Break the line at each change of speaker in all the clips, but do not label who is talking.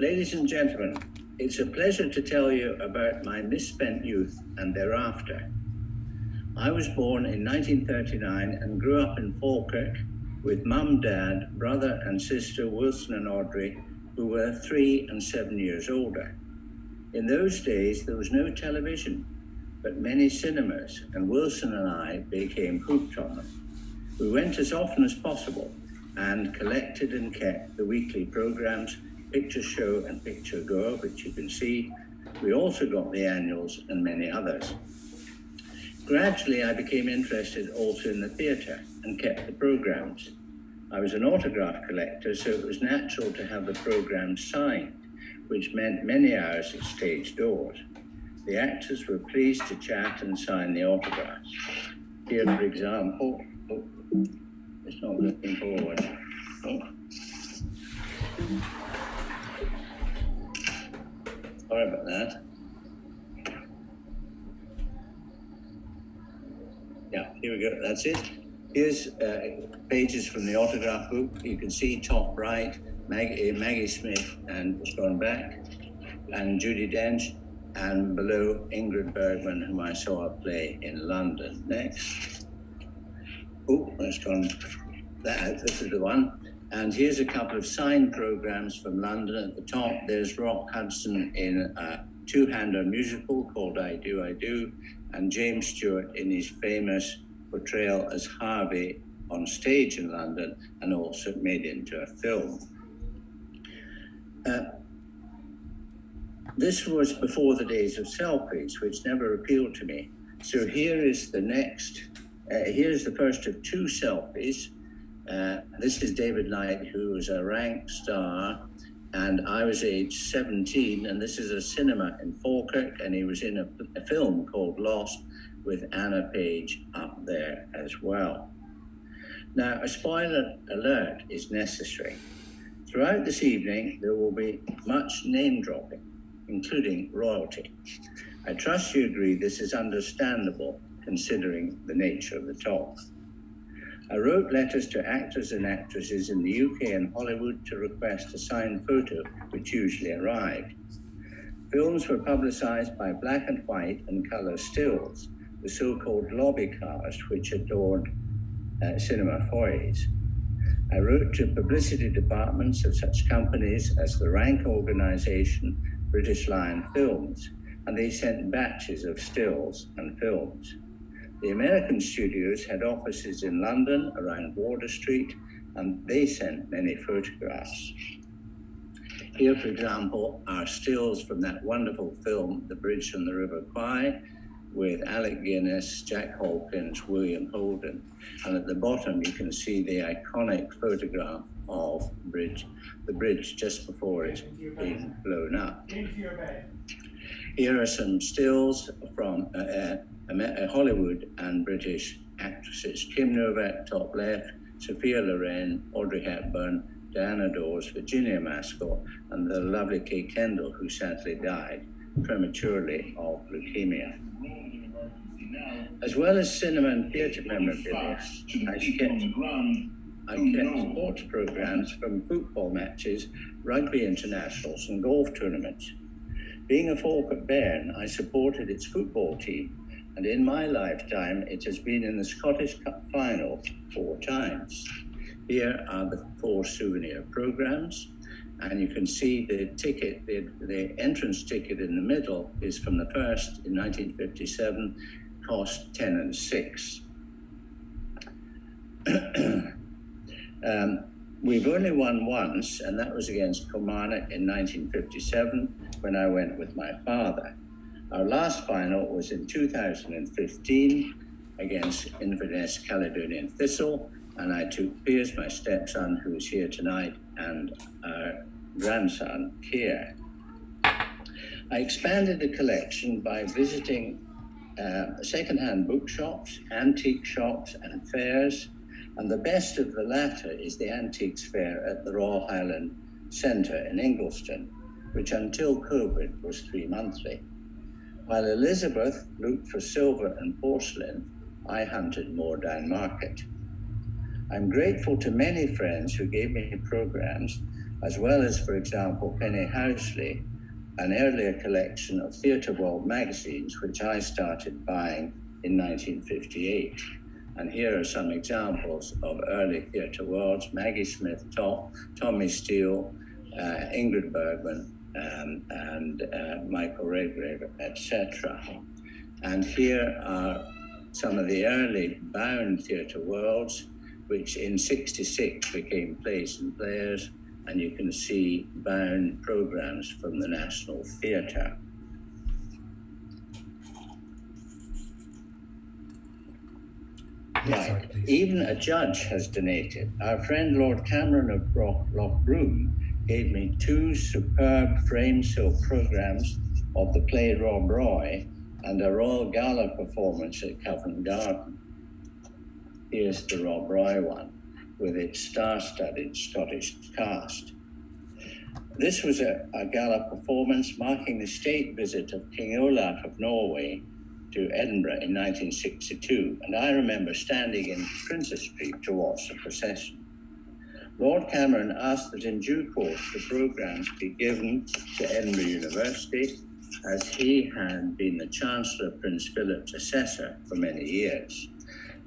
Ladies and gentlemen, it's a pleasure to tell you about my misspent youth and thereafter. I was born in 1939 and grew up in Falkirk with mum, dad, brother and sister Wilson and Audrey, who were 3 and 7 years older. In those days, there was no television, but many cinemas, and Wilson and I became hooked on them. We went as often as possible and collected and kept the weekly programs, Picture Show and Picture Go, which you can see. We also got the annuals and many others. Gradually, I became interested also in the theatre and kept the programs. I was an autograph collector, so it was natural to have the programs signed, which meant many hours at stage doors. The actors were pleased to chat and sign the autographs. Here, for example, it's not looking forward. Sorry about that. Yeah, here we go, that's it. Here's pages from the autograph book. You can see top right, Maggie Smith and it's gone back, and Judi Dench, and below Ingrid Bergman, whom I saw play in London. Next. Oh, that's gone. This is the one. And here's a couple of signed programs from London. At the top, there's Rock Hudson in a two-hander musical called I Do, I Do, and James Stewart in his famous portrayal as Harvey on stage in London and also made into a film. This was before the days of selfies, which never appealed to me. So here is the next, here's the first of 2 selfies. This is David Knight, who was a rank star, and I was age 17, and this is a cinema in Falkirk, and he was in a film called Lost with Anna Page up there as well. Now, a spoiler alert is necessary. Throughout this evening, there will be much name dropping, including royalty. I trust you agree this is understandable considering the nature of the talk. I wrote letters to actors and actresses in the UK and Hollywood to request a signed photo, which usually arrived. Films were publicized by black and white and color stills, the so-called lobby cars, which adorned cinema foyers. I wrote to publicity departments of such companies as the rank organization British Lion Films, and they sent batches of stills and films. The American studios had offices in London around Wardour Street, and they sent many photographs. Here, for example, are stills from that wonderful film, The Bridge on the River Kwai, with Alec Guinness, Jack Hawkins, William Holden. And at the bottom, you can see the iconic photograph of the bridge just before it's being blown up. Here are some stills from Hollywood and British actresses. Kim Novak, top left, Sophia Loren, Audrey Hepburn, Diana Dawes, Virginia Maskell, and the lovely Kay Kendall, who sadly died prematurely of leukemia. As well as cinema and theatre memorabilia, I kept sports programs from football matches, rugby internationals, and golf tournaments. Being a Falkirk Bairn, I supported its football team, and in my lifetime, it has been in the Scottish Cup final 4 times. Here are the 4 souvenir programs, and you can see the ticket, the entrance ticket in the middle is from the first in 1957, cost 10 and 6. We've only won once, and that was against Kilmarnock in 1957 when I went with my father. Our last final was in 2015 against Inverness Caledonian Thistle, and I took Piers, my stepson, who is here tonight, and our grandson, Keir. I expanded the collection by visiting second-hand bookshops, antique shops, and fairs, and the best of the latter is the Antiques Fair at the Royal Highland Centre in Ingliston, which until COVID was 3 monthly. While Elizabeth looked for silver and porcelain, I hunted more down market. I'm grateful to many friends who gave me programs as well as, for example, Penny Housley, an earlier collection of Theatre World magazines, which I started buying in 1958. And here are some examples of early Theatre Worlds: Maggie Smith Top, Tommy Steele, Ingrid Bergman, and Michael Redgrave, etc. And here are some of the early bound Theatre Worlds, which in '66 became Plays and Players, and you can see bound programs from the National Theatre. Right. Even a judge has donated. Our friend Lord Cameron of Lochbroom gave me 2 superb frame silk programs of the play Rob Roy and a Royal Gala performance at Covent Garden. Here's the Rob Roy one, with its star-studded Scottish cast. This was a gala performance marking the state visit of King Olaf of Norway to Edinburgh in 1962, and I remember standing in Princess Street to watch the procession. Lord Cameron asked that in due course the programmes be given to Edinburgh University, as he had been the Chancellor of Prince Philip's assessor for many years.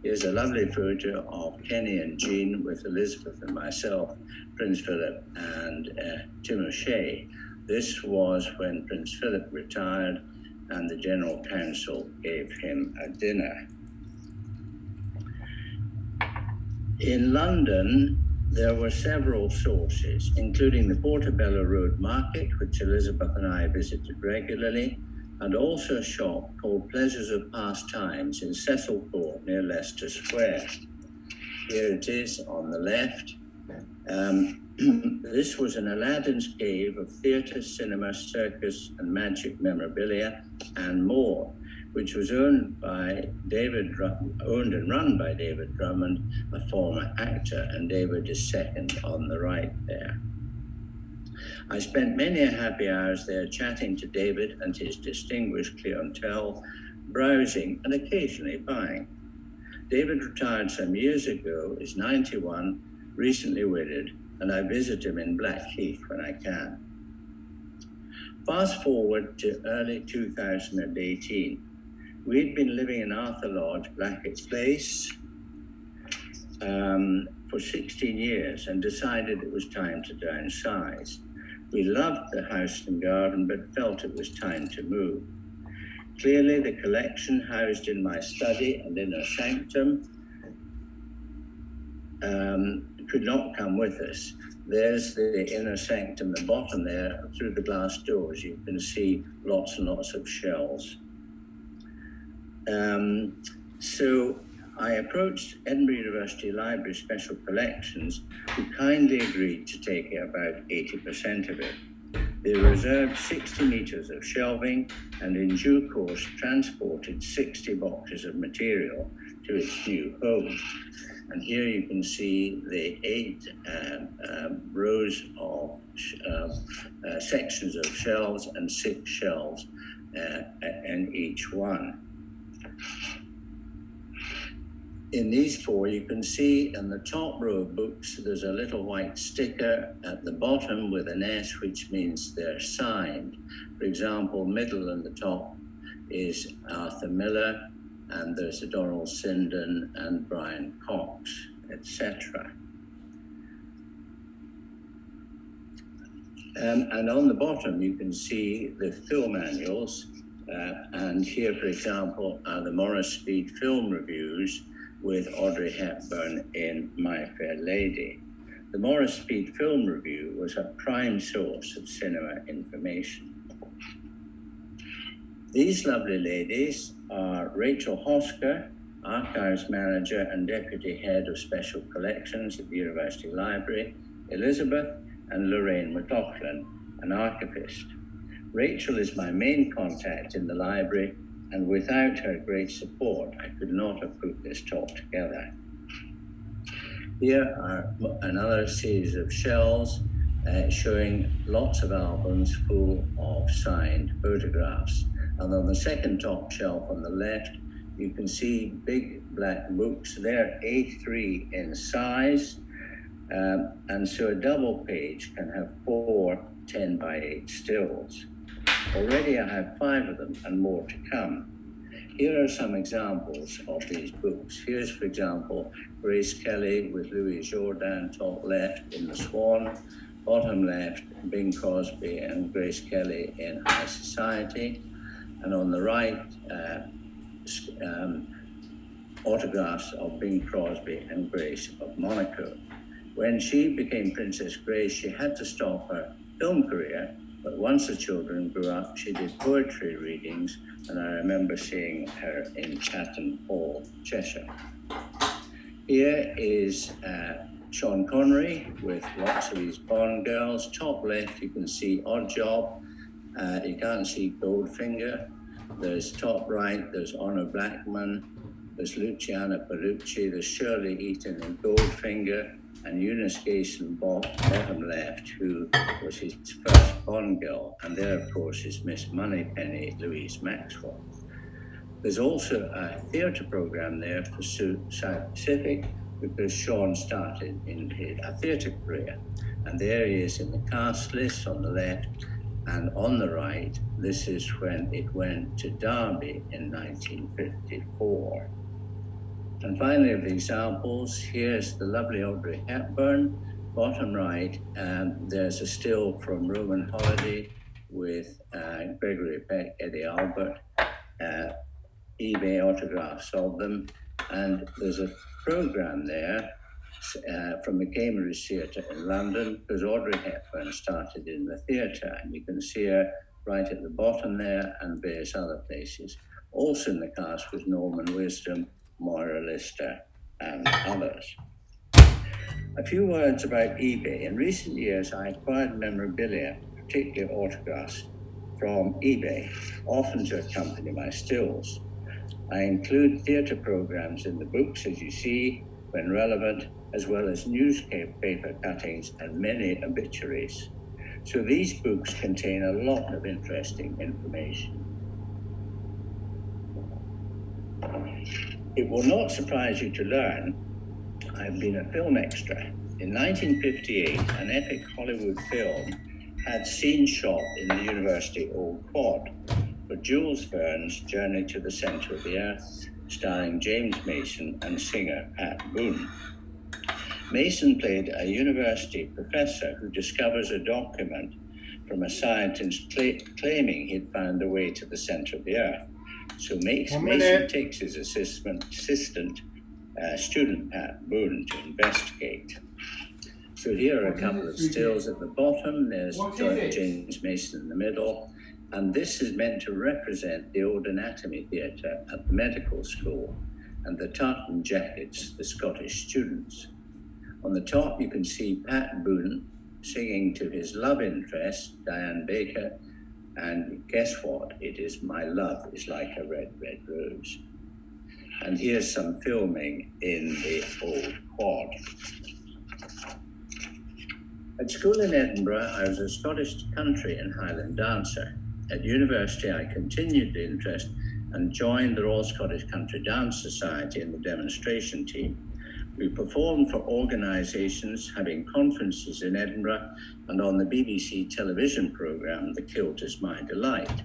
Here's a lovely photo of Kenny and Jean with Elizabeth and myself, Prince Philip and Tim O'Shea. This was when Prince Philip retired and the General Council gave him a dinner. In London, there were several sources, including the Portobello Road Market, which Elizabeth and I visited regularly, and also a shop called Pleasures of Past Times in Cecil Court near Leicester Square. Here it is on the left. This was an Aladdin's cave of theatre, cinema, circus, and magic memorabilia and more, which was owned and run by David Drummond, a former actor, and David is second on the right there. I spent many a happy hours there chatting to David and his distinguished clientele, browsing and occasionally buying. David retired some years ago, is 91, recently widowed, and I visit him in Blackheath when I can. Fast forward to early 2018. We'd been living in Arthur Lodge, Blackett Place, for 16 years and decided it was time to downsize. We loved the house and garden, but felt it was time to move. Clearly, the collection housed in my study and inner sanctum could not come with us. There's the inner sanctum, the bottom there, through the glass doors. You can see lots and lots of shelves. So I approached Edinburgh University Library Special Collections, who kindly agreed to take about 80% of it. They reserved 60 metres of shelving and in due course transported 60 boxes of material to its new home. And here you can see the 8 rows of sections of shelves and 6 shelves in each one. In these 4, you can see in the top row of books, there's a little white sticker at the bottom with an S, which means they're signed. For example, middle and the top is Arthur Miller, and there's a Donald Sinden and Brian Cox, etc. And on the bottom, you can see the film annuals. And here, for example, are the Morris Speed film reviews with Audrey Hepburn in My Fair Lady. The Morris Speed Film Review was a prime source of cinema information. These lovely ladies are Rachel Hosker, Archives Manager and Deputy Head of Special Collections at the University Library, Elizabeth and Lorraine McLaughlin, an archivist. Rachel is my main contact in the library, and without her great support, I could not have put this talk together. Here are another series of shelves showing lots of albums full of signed photographs. And on the second top shelf on the left, you can see big black books. They're A3 in size. And so a double page can have 4 10x8 stills. Already I have 5 of them and more to come. Here are some examples of these books. Here's, for example, Grace Kelly with Louis Jourdan, top left in The Swan, bottom left, Bing Crosby and Grace Kelly in High Society, and on the right, autographs of Bing Crosby and Grace of Monaco. When she became Princess Grace, she had to stop her film career, but once the children grew up, she did poetry readings, and I remember seeing her in Chatham Hall, Cheshire. Here is Sean Connery with lots of these Bond girls. Top left, you can see Odd Job. You can't see Goldfinger. There's top right, there's Honor Blackman. There's Luciana Bellucci, there's Shirley Eaton in Goldfinger, and Eunice Gayson bottom left, who was his first Bond girl. And there, of course, is Miss Moneypenny, Louise Maxwell. There's also a theatre program there for South Pacific, because Sean started in a theatre career. And there he is in the cast list on the left, and on the right, this is when it went to Derby in 1954. And finally, of the examples, here's the lovely Audrey Hepburn, bottom right, and there's a still from Roman Holiday with Gregory Peck, Eddie Albert, eBay autographs of them, and there's a program there from the Cambridge Theatre in London, because Audrey Hepburn started in the theatre, and you can see her right at the bottom there and various other places. Also in the cast was Norman Wisdom, Moira Lister, and others. A few words about eBay. In recent years, I acquired memorabilia, particularly autographs, from eBay, often to accompany my stills. I include theatre programs in the books, as you see, when relevant, as well as newspaper cuttings and many obituaries. So these books contain a lot of interesting information. It will not surprise you to learn I've been a film extra. In 1958, an epic Hollywood film had scenes shot in the University Old Quad for Jules Verne's Journey to the Center of the Earth, starring James Mason and singer Pat Boone. Mason played a university professor who discovers a document from a scientist claiming he'd found the way to the center of the Earth. So Mason takes his assistant, student Pat Boone, to investigate. So here are a couple of stills at the bottom. There's James Mason in the middle. And this is meant to represent the old anatomy theatre at the medical school, and the tartan jackets, the Scottish students. On the top, you can see Pat Boone singing to his love interest, Diane Baker, and guess what? It is My Love is Like a Red, Red Rose. And here's some filming in the Old Quad. At school in Edinburgh, I was a Scottish country and Highland dancer. At university, I continued the interest and joined the Royal Scottish Country Dance Society in the demonstration team. We performed for organisations having conferences in Edinburgh and on the BBC television programme The Kilt Is My Delight,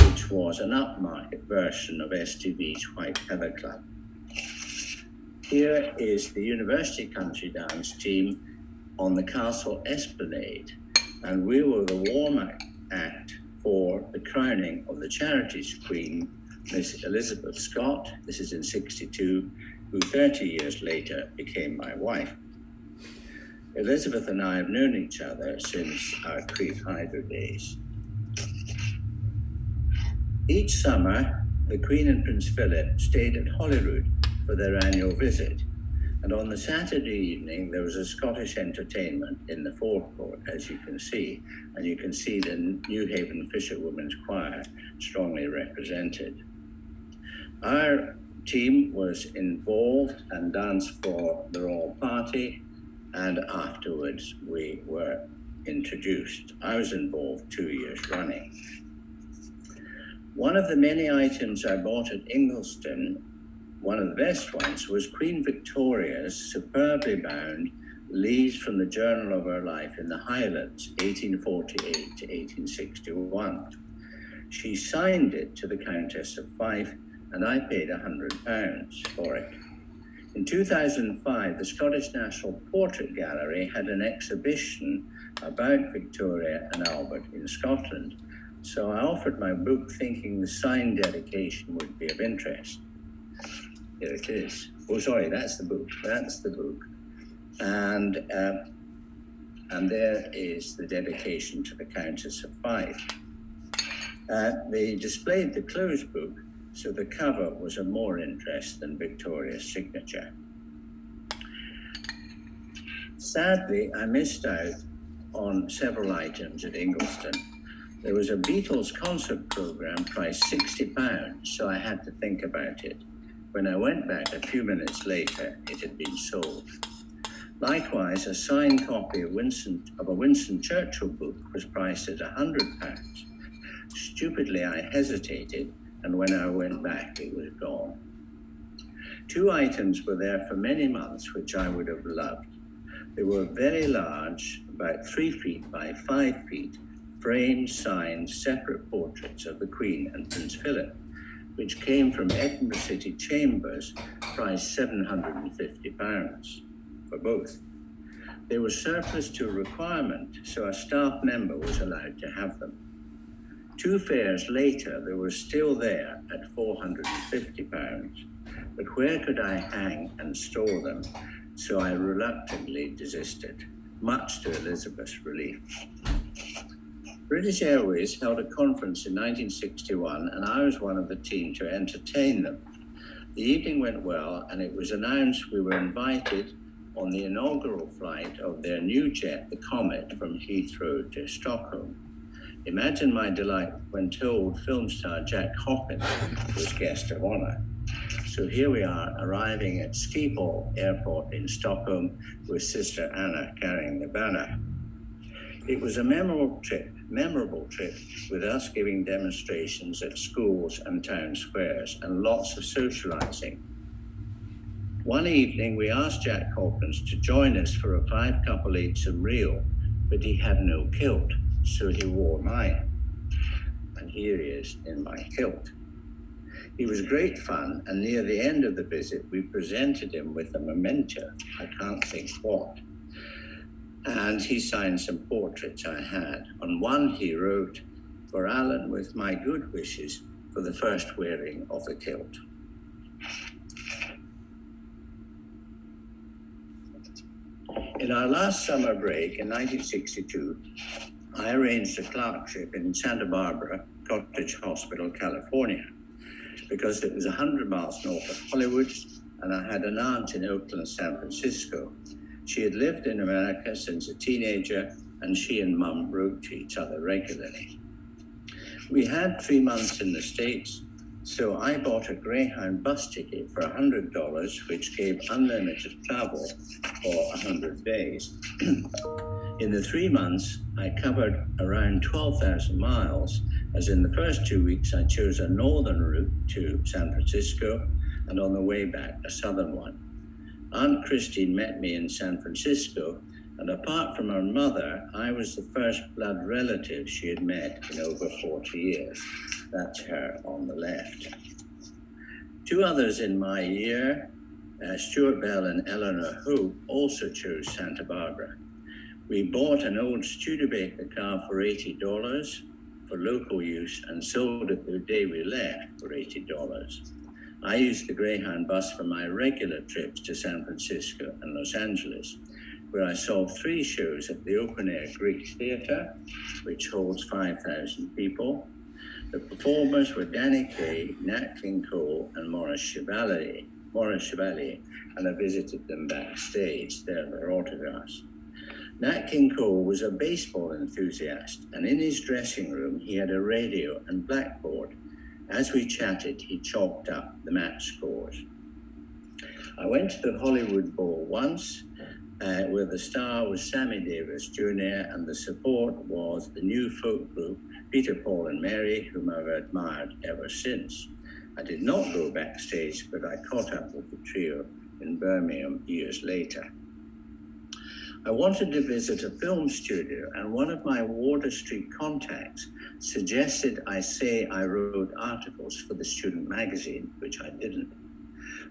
which was an upmarket version of STV's White Heather Club. Here is the University Country Dance team on the Castle Esplanade, and we were the warm-up act for the crowning of the Charities Queen, Miss Elizabeth Scott. This is in '62, who 30 years later became my wife. Elizabeth and I have known each other since our Crieff Hydro days. Each summer, the Queen and Prince Philip stayed at Holyrood for their annual visit. And on the Saturday evening, there was a Scottish entertainment in the forecourt, as you can see. And you can see the New Haven Fisherwomen's Choir strongly represented. Our team was involved and danced for the royal party, and afterwards we were introduced. I was involved 2 years running. One of the many items I bought at Ingliston, one of the best ones, was Queen Victoria's superbly bound leaves from the journal of her life in the Highlands, 1848 to 1861. She signed it to the Countess of Fife, and I paid £100 for it. In 2005, the Scottish National Portrait Gallery had an exhibition about Victoria and Albert in Scotland, so I offered my book thinking the signed dedication would be of interest. Here it is. Oh, sorry, that's the book. That's the book. And there is the dedication to the Countess of Fife. They displayed the closed book, so the cover was of more interest than Victoria's signature. Sadly, I missed out on several items at Ingliston. There was a Beatles concert program priced £60, so I had to think about it. When I went back a few minutes later, it had been sold. Likewise, a signed copy of a Winston Churchill book was priced at £100. Stupidly, I hesitated, and when I went back, it was gone. Two items were there for many months, which I would have loved. They were very large, about 3 feet by 5 feet, framed, signed, separate portraits of the Queen and Prince Philip, which came from Edinburgh City Chambers, priced £750 for both. They were surplus to requirement, so a staff member was allowed to have them. 2 fairs later, they were still there at £450, but where could I hang and store them? So I reluctantly desisted, much to Elizabeth's relief. British Airways held a conference in 1961, and I was one of the team to entertain them. The evening went well, and it was announced we were invited on the inaugural flight of their new jet, the Comet, from Heathrow to Stockholm. Imagine my delight when told film star Jack Hawkins was guest of honor. So here we are, arriving at Schiphol Airport in Stockholm with Sister Anna carrying the banner. It was a memorable trip with us giving demonstrations at schools and town squares and lots of socializing. One evening, we asked Jack Hawkins to join us for a 5-couple each of reel, but he had no kilt, so he wore mine. And here he is in my kilt. He was great fun, and near the end of the visit, we presented him with a memento, I can't think what. And he signed some portraits I had. On one he wrote, "For Alan, with my good wishes for the first wearing of the kilt." In our last summer break in 1962, I arranged a clerkship in Santa Barbara Cottage Hospital, California, because it was 100 miles north of Hollywood, and I had an aunt in Oakland, San Francisco. She had lived in America since a teenager, and she and Mum wrote to each other regularly. We had 3 months in the States, so I bought a Greyhound bus ticket for $100, which gave unlimited travel for 100 days. In the 3 months, I covered around 12,000 miles, as in the first 2 weeks I chose a northern route to San Francisco, and on the way back, a southern one. Aunt Christine met me in San Francisco, and apart from her mother, I was the first blood relative she had met in over 40 years. That's her on the left. 2 others in my year, Stuart Bell and Eleanor Hope, also chose Santa Barbara. We bought an old Studebaker car for $80 for local use and sold it the day we left for $80. I used the Greyhound bus for my regular trips to San Francisco and Los Angeles, where I saw 3 shows at the open-air Greek Theatre, which holds 5,000 people. The performers were Danny Kaye, Nat King Cole, and Maurice Chevalier, and I visited them backstage. There are their autographs. Nat King Cole was a baseball enthusiast, and in his dressing room, he had a radio and blackboard. As we chatted, he chalked up the match scores. I went to the Hollywood Bowl once, where the star was Sammy Davis Jr., and the support was the new folk group, Peter, Paul and Mary, whom I've admired ever since. I did not go backstage, but I caught up with the trio in Birmingham years later. I wanted to visit a film studio, and one of my Wardour Street contacts suggested I wrote articles for the student magazine, which I didn't.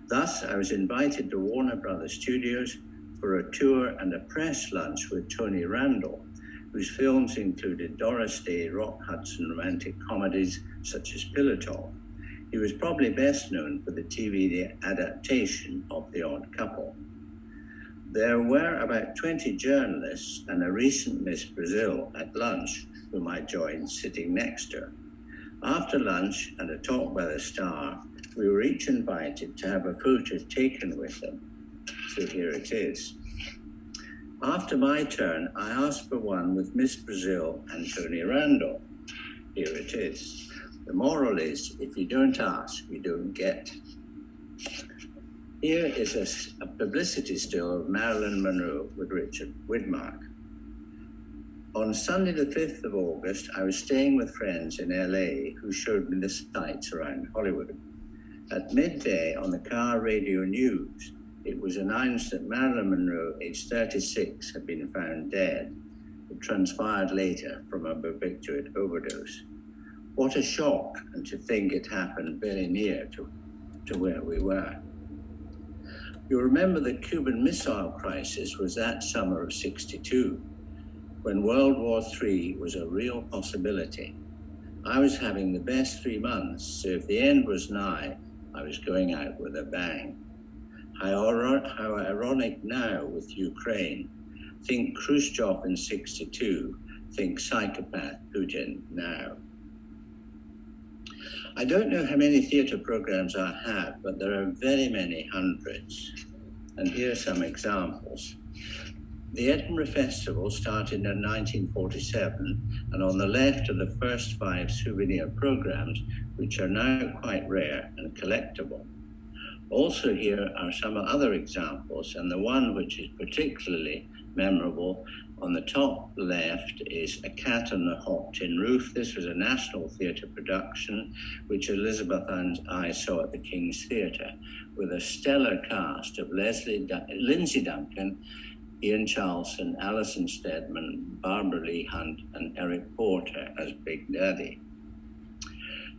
Thus, I was invited to Warner Brothers Studios for a tour and a press lunch with Tony Randall, whose films included Doris Day, Rock Hudson romantic comedies such as Pillow Talk. He was probably best known for the TV adaptation of The Odd Couple. There were about 20 journalists and a recent Miss Brazil at lunch, whom I joined sitting next to her. After lunch and a talk by the star, we were each invited to have a photo taken with them. So here it is. After my turn, I asked for one with Miss Brazil and Tony Randall. Here it is. The moral is, if you don't ask, you don't get. Here is a publicity still of Marilyn Monroe with Richard Widmark. On Sunday the 5th of August, I was staying with friends in LA who showed me the sights around Hollywood. At midday on the car radio news, it was announced that Marilyn Monroe, aged 36, had been found dead. It transpired later from a barbiturate overdose. What a shock, and to think it happened very near to where we were. You'll remember the Cuban Missile Crisis was that summer of '62, when World War III was a real possibility. I was having the best 3 months, so if the end was nigh, I was going out with a bang. How ironic now with Ukraine. Think Khrushchev in '62, think psychopath Putin now. I don't know how many theatre programs I have, but there are very many hundreds. And here are some examples. The Edinburgh Festival started in 1947, and on the left are the first 5 souvenir programs, which are now quite rare and collectible. Also here are some other examples, and the one which is particularly memorable on the top left is A Cat on the Hot Tin Roof. This was a National Theatre production, which Elizabeth and I saw at the King's Theatre, with a stellar cast of Lindsay Duncan, Ian Charlson, Alison Steadman, Barbara Lee Hunt, and Eric Porter as Big Daddy.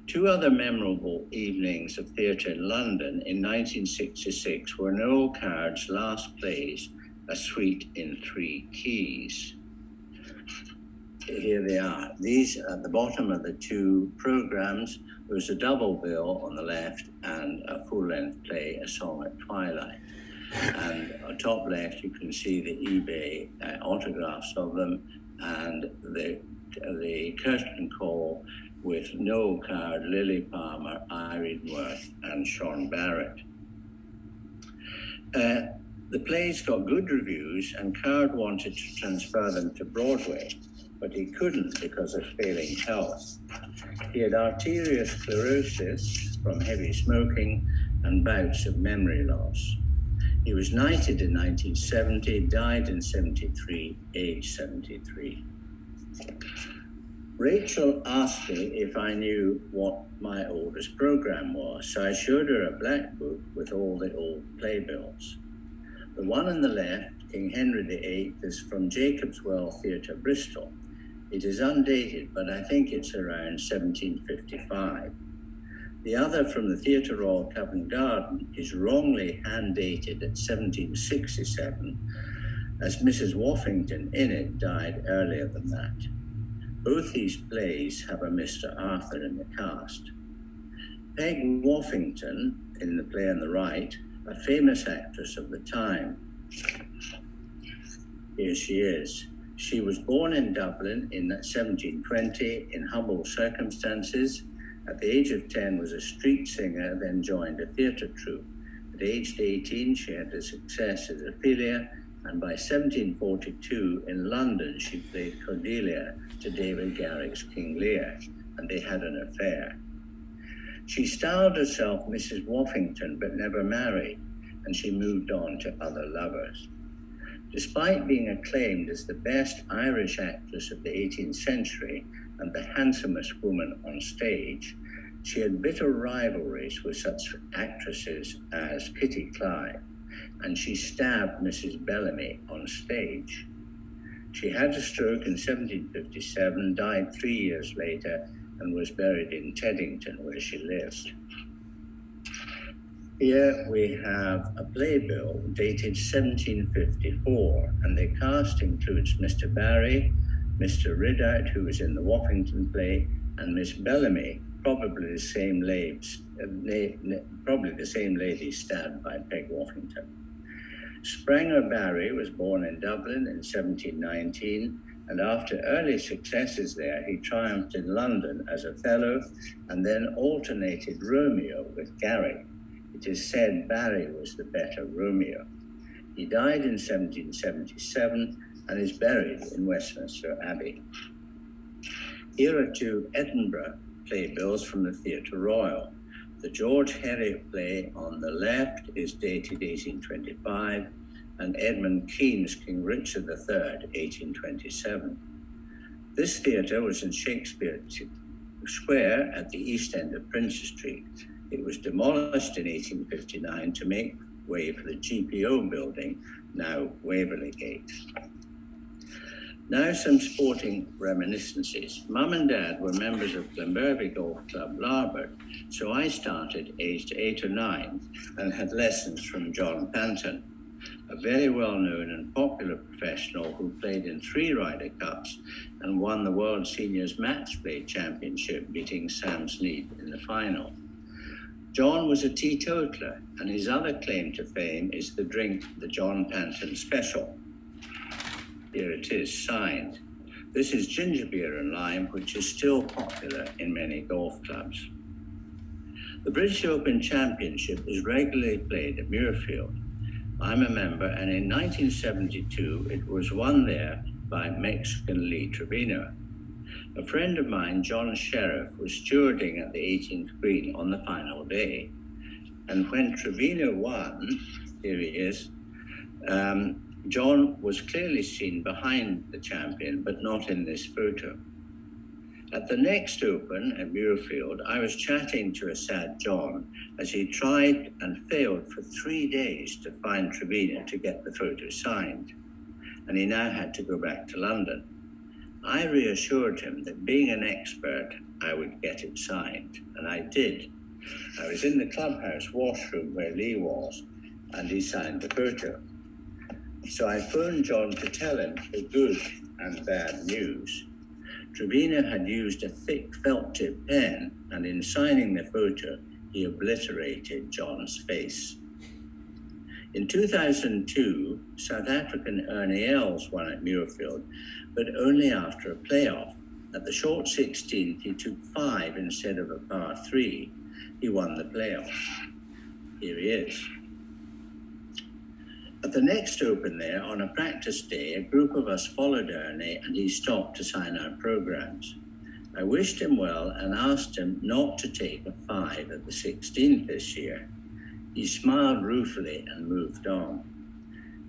2 other memorable evenings of theatre in London in 1966 were Noel Coward's last plays, A Suite in 3 Keys. Here they are. These at the bottom of the 2 programs. There was a double bill on the left and a full-length play, A Song at Twilight. And on top left, you can see the eBay autographs of them and the curtain call with Noel Coward, Lily Palmer, Irene Worth, and Sean Barrett. The plays got good reviews, and Coward wanted to transfer them to Broadway, but he couldn't because of failing health. He had arteriosclerosis from heavy smoking and bouts of memory loss. He was knighted in 1970, died in '73, age 73. Rachel asked me if I knew what my oldest program was, so I showed her a black book with all the old playbills. The one on the left, King Henry VIII, is from Jacob's Well Theatre, Bristol. It is undated, but I think it's around 1755. The other from the Theatre Royal Covent Garden is wrongly hand-dated at 1767, as Mrs. Woffington in it died earlier than that. Both these plays have a Mr. Arthur in the cast. Peg Woffington, in the play on the right, a famous actress of the time. Here she is. She was born in Dublin in 1720 in humble circumstances. At the age of 10 was a street singer, then joined a theatre troupe. At age 18, she had a success as Ophelia, and by 1742 in London, she played Cordelia to David Garrick's King Lear, and they had an affair. She styled herself Mrs. Woffington, but never married, and she moved on to other lovers. Despite being acclaimed as the best Irish actress of the 18th century and the handsomest woman on stage, she had bitter rivalries with such actresses as Kitty Clive and she stabbed Mrs. Bellamy on stage. She had a stroke in 1757, died 3 years later, and was buried in Teddington, where she lived. Here we have a playbill dated 1754, and the cast includes Mr. Barry, Mr. Ridout, who was in the Woffington play, and Miss Bellamy, probably the same lady stabbed by Peg Woffington. Spranger Barry was born in Dublin in 1719, and after early successes there, he triumphed in London as Othello and then alternated Romeo with Gary. It is said Barry was the better Romeo. He died in 1777 and is buried in Westminster Abbey. Here are two Edinburgh playbills from the Theatre Royal. The George Herrick play on the left is dated 1825, and Edmund Kean's King Richard III, 1827. This theatre was in Shakespeare Square at the east end of Princes Street. It was demolished in 1859 to make way for the GPO building, now Waverley Gate. Now some sporting reminiscences. Mum and Dad were members of Glenbervie Golf Club, Larbert, so I started aged 8 or 9 and had lessons from John Panton, a very well-known and popular professional who played in 3 Ryder Cups and won the World Seniors Match Play Championship, beating Sam Snead in the final. John was a teetotaler, and his other claim to fame is the drink, the John Panton Special. Here it is, signed. This is ginger beer and lime, which is still popular in many golf clubs. The British Open Championship is regularly played at Muirfield. I'm a member, and in 1972, it was won there by Mexican Lee Trevino. A friend of mine, John Sheriff, was stewarding at the 18th green on the final day. And when Trevino won, here he is, John was clearly seen behind the champion, but not in this photo. At the next Open at Muirfield, I was chatting to a sad John as he tried and failed for 3 days to find Trevino to get the photo signed, and he now had to go back to London. I reassured him that being an expert, I would get it signed, and I did. I was in the clubhouse washroom where Lee was, and he signed the photo. So I phoned John to tell him the good and bad news. Trevino had used a thick felt tip pen, and in signing the photo, he obliterated John's face. In 2002, South African Ernie Els won at Muirfield, but only after a playoff. At the short 16th, he took 5 instead of a par 3. He won the playoff. Here he is. At the next Open there, on a practice day, a group of us followed Ernie and he stopped to sign our programs. I wished him well and asked him not to take a 5 at the 16th this year. He smiled ruefully and moved on.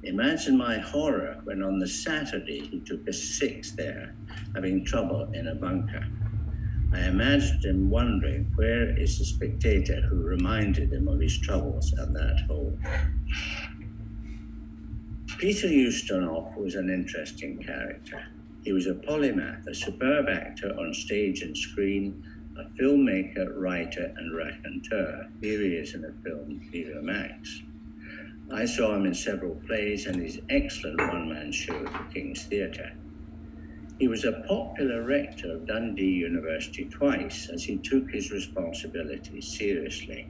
Imagine my horror when on the Saturday he took a 6 there, having trouble in a bunker. I imagined him wondering where is the spectator who reminded him of his troubles at that hole. Peter Ustinov was an interesting character. He was a polymath, a superb actor on stage and screen, a filmmaker, writer, and raconteur. Here he is in a film, Viva Max. I saw him in several plays and his excellent one-man show at the King's Theatre. He was a popular rector of Dundee University twice, as he took his responsibilities seriously.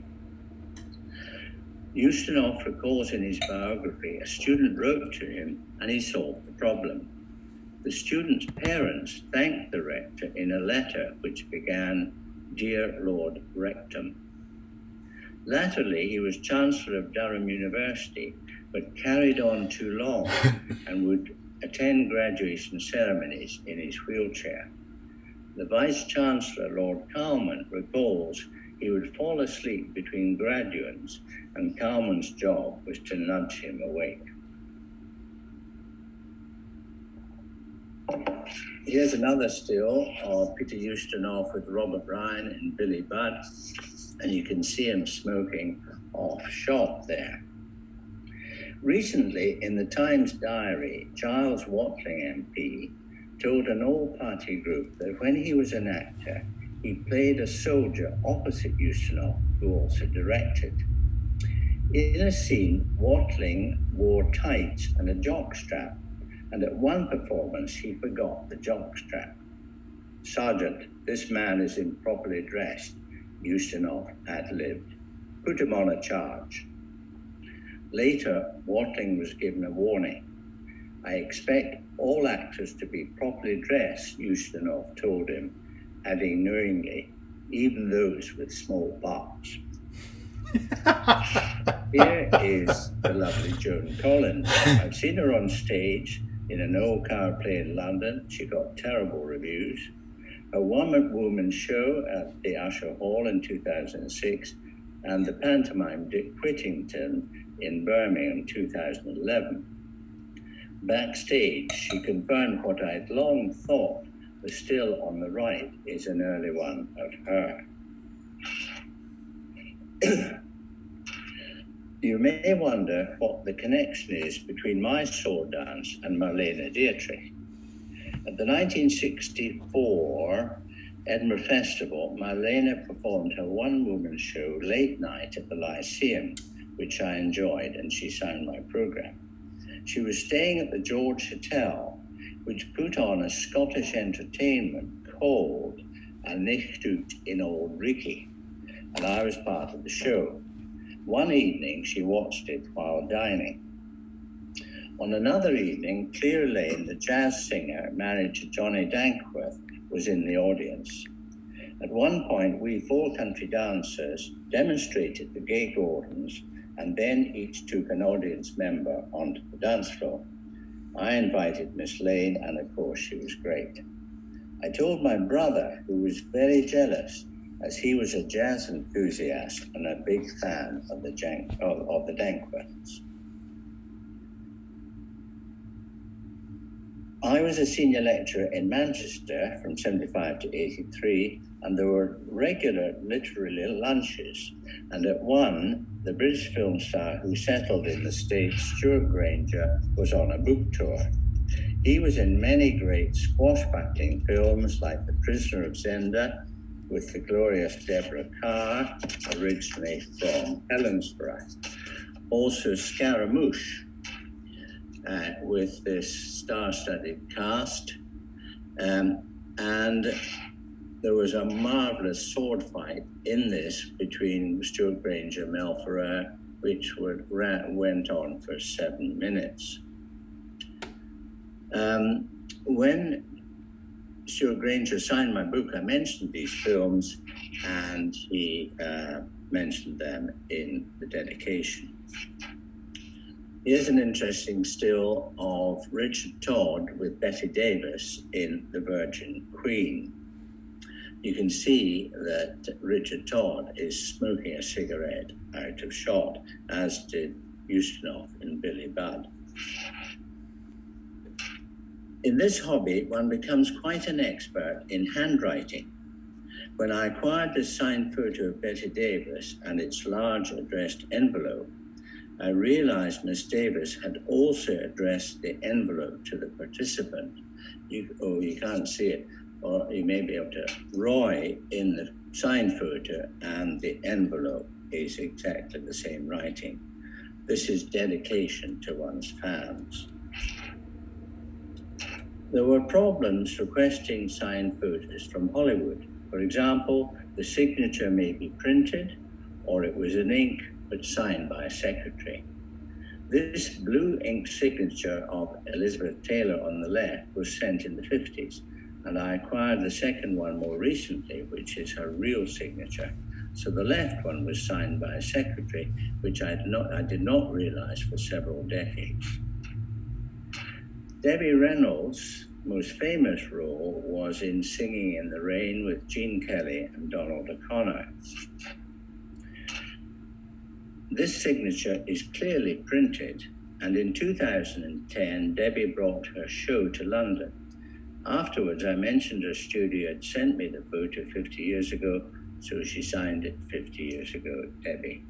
Ustinov recalls in his biography, a student wrote to him and he solved the problem. The student's parents thanked the rector in a letter which began, "Dear Lord Rectum." Latterly, he was Chancellor of Durham University, but carried on too long and would attend graduation ceremonies in his wheelchair. The Vice-Chancellor, Lord Calman, recalls he would fall asleep between graduates, and Calman's job was to nudge him awake. Here's another still of Peter Ustinov with Robert Ryan and Billy Budd, and you can see him smoking off shot there. Recently, in the Times Diary, Giles Watling MP told an all-party group that when he was an actor, he played a soldier opposite Ustinov, who also directed. In a scene, Watling wore tights and a jockstrap, and at one performance he forgot the jockstrap. "Sergeant, this man is improperly dressed," Ustinov ad-libbed. "Put him on a charge." Later, Watling was given a warning. "I expect all actors to be properly dressed," Ustinov told him, adding knowingly, "even those with small parts." Here is the lovely Joan Collins. I've seen her on stage in an old car play in London. She got terrible reviews. A one-woman show at the Usher Hall in 2006, and the pantomime Dick Whittington in Birmingham 2011. Backstage, she confirmed what I'd long thought was still on the right is an early one of her. You may wonder what the connection is between my sword dance and Marlene Dietrich. At the 1964 Edinburgh Festival, Marlene performed her one-woman show late night at the Lyceum, which I enjoyed, and she sang my program. She was staying at the George Hotel, which put on a Scottish entertainment called A Nicht Ut in Old Ricky, and I was part of the show. One evening, she watched it while dining. On another evening, Clear Lane, the jazz singer married to Johnny Dankworth, was in the audience. At one point, we four country dancers demonstrated the gay Gordons, and then each took an audience member onto the dance floor. I invited Miss Lane, and of course she was great. I told my brother, who was very jealous, as he was a jazz enthusiast and a big fan of the Dankworths. I was a senior lecturer in Manchester from 75 to 83, and there were regular literary lunches. And at one, the British film star who settled in the States, Stuart Granger, was on a book tour. He was in many great squashbuckling films like The Prisoner of Zenda, with the glorious Deborah Kerr, originally from Helensburgh. Also Scaramouche, with this star-studded cast. And there was a marvelous sword fight in this between Stuart Granger and Mel Ferrer, which went on for 7 minutes. When Stuart Granger signed my book, I mentioned these films, and he mentioned them in the dedication. Here's an interesting still of Richard Todd with Bette Davis in The Virgin Queen. You can see that Richard Todd is smoking a cigarette out of shot, as did Ustinov in Billy Budd. In this hobby, one becomes quite an expert in handwriting. When I acquired this signed photo of Bette Davis and its large addressed envelope, I realized Miss Davis had also addressed the envelope to the participant. You can't see it, or you may be able to. Roy in the signed photo, and the envelope is exactly the same writing. This is dedication to one's fans. There were problems requesting signed photos from Hollywood. For example, the signature may be printed, or it was in ink but signed by a secretary. This blue ink signature of Elizabeth Taylor on the left was sent in the 50s, and I acquired the second one more recently, which is her real signature. So the left one was signed by a secretary, which I did not realize for several decades. Debbie Reynolds' most famous role was in Singing in the Rain with Gene Kelly and Donald O'Connor. This signature is clearly printed, and in 2010, Debbie brought her show to London. Afterwards, I mentioned her studio had sent me the photo 50 years ago, so she signed it 50 years ago, Debbie.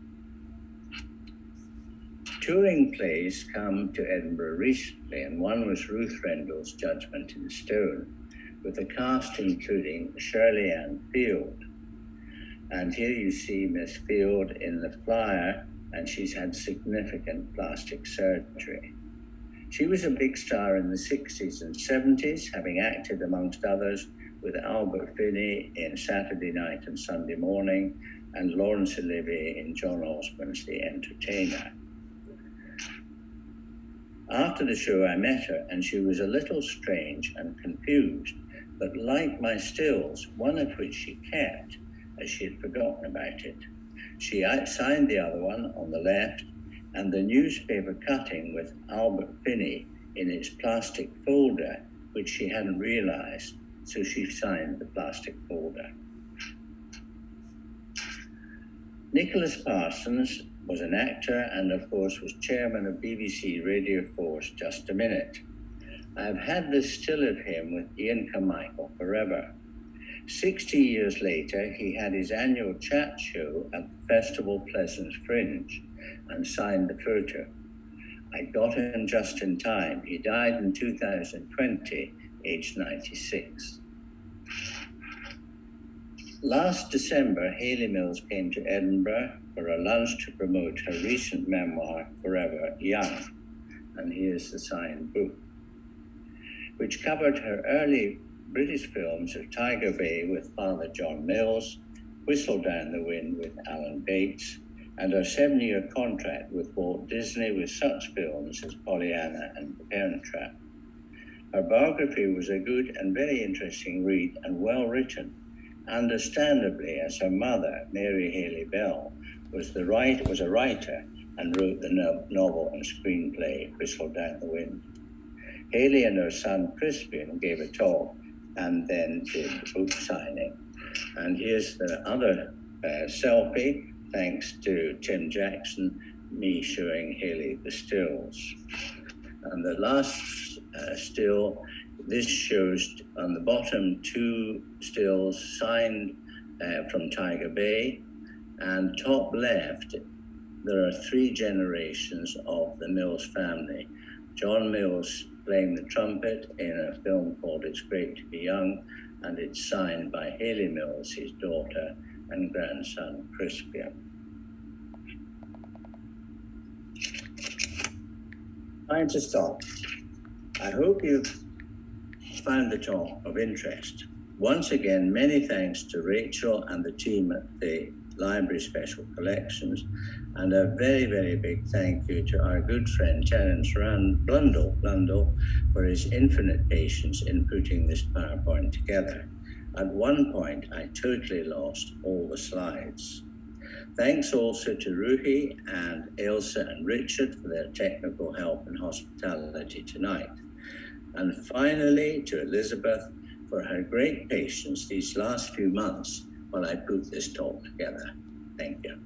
Touring plays come to Edinburgh recently, and one was Ruth Rendell's Judgment in Stone, with a cast including Shirley Ann Field. And here you see Miss Field in the flyer, and she's had significant plastic surgery. She was a big star in the 60s and 70s, having acted, amongst others, with Albert Finney in Saturday Night and Sunday Morning, and Laurence Olivier in John Osborne's The Entertainer. After the show, I met her, and she was a little strange and confused, but like my stills, one of which she kept, as she had forgotten about it. She signed the other one on the left, and the newspaper cutting with Albert Finney in its plastic folder, which she hadn't realized, so she signed the plastic folder. Nicholas Parsons was an actor and, of course, was chairman of BBC Radio 4's Just a Minute. I've had this still of him with Ian Carmichael forever. 60 years later, he had his annual chat show at the Festival Pleasance Fringe and signed the photo. I got him just in time. He died in 2020, aged 96. Last December, Hayley Mills came to Edinburgh for a lunch to promote her recent memoir, Forever Young. And here's the signed book, which covered her early British films of Tiger Bay with Father John Mills, Whistle Down the Wind with Alan Bates, and her 7-year contract with Walt Disney with such films as Pollyanna and The Parent Trap. Her biography was a good and very interesting read and well written, understandably, as her mother, Mary Haley Bell, was a writer and wrote the novel and screenplay Whistle Down the Wind. Haley and her son Crispian gave a talk and then did the book signing. And here's the other selfie, thanks to Tim Jackson, me showing Haley the stills. And the last still, this shows on the bottom 2 stills signed from Tiger Bay, and top left, there are 3 generations of the Mills family. John Mills playing the trumpet in a film called It's Great to Be Young, and it's signed by Hayley Mills, his daughter, and grandson, Crispian. Time to stop. I hope you've found the talk of interest. Once again, many thanks to Rachel and the team at the Library Special Collections, and a very, very big thank you to our good friend Terence Blundell for his infinite patience in putting this PowerPoint together. At one point, I totally lost all the slides. Thanks also to Ruhi and Ailsa and Richard for their technical help and hospitality tonight. And finally, to Elizabeth for her great patience these last few months while I put this talk together. Thank you.